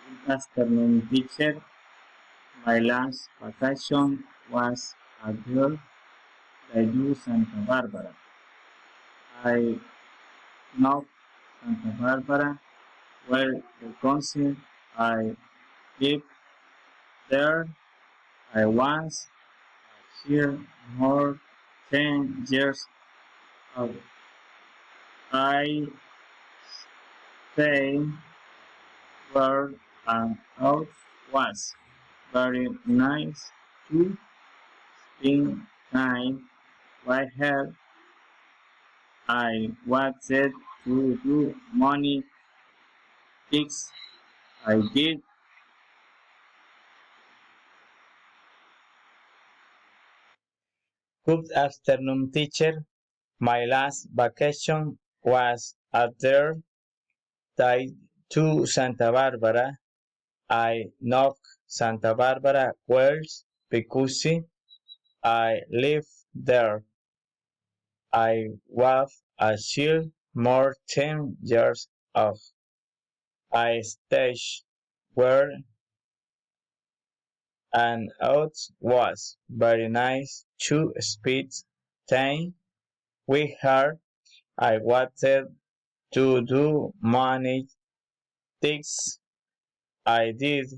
Good afternoon, teacher. My last vacation was at here, Bayou Santa Barbara. I know Santa Barbara where the concert I lived there. I was here more 10 years ago. I stayed where an house was very nice to spend time with her. I wanted to do money things I did. Good afternoon, teacher. My last vacation was at there to Santa Barbara. I know Santa Barbara well because I live there. I was a child more 10 years old. I stayed where and out was very nice to spend time with her. I wanted to do many things I did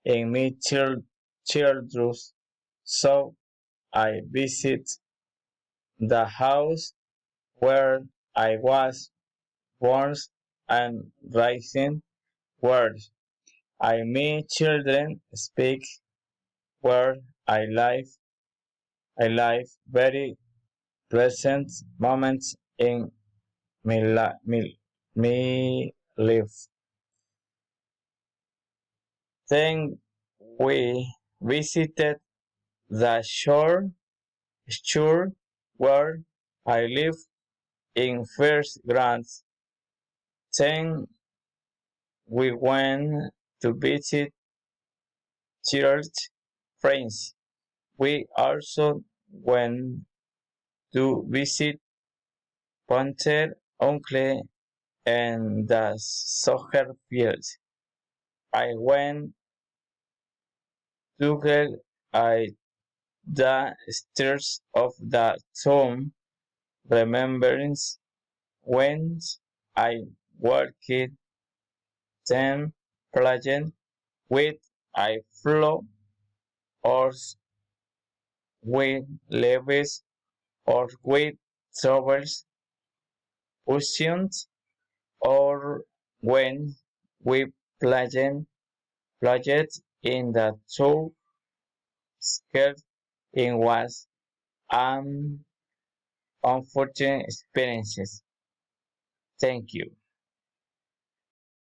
in my childhood, so I visit the house where I was born and raised, where I meet children speak, where I live very pleasant moments in my life. Then we visited the shore where I live in first grade. Then we went to visit church friends. We also went to visit Ponte uncle and the soccer field. I went to get I the stairs of the tomb remembrance when I worked then playing with a flow or with leaves or with towels cushions or when we played in the two skirt it was an unfortunate experiences. Thank you.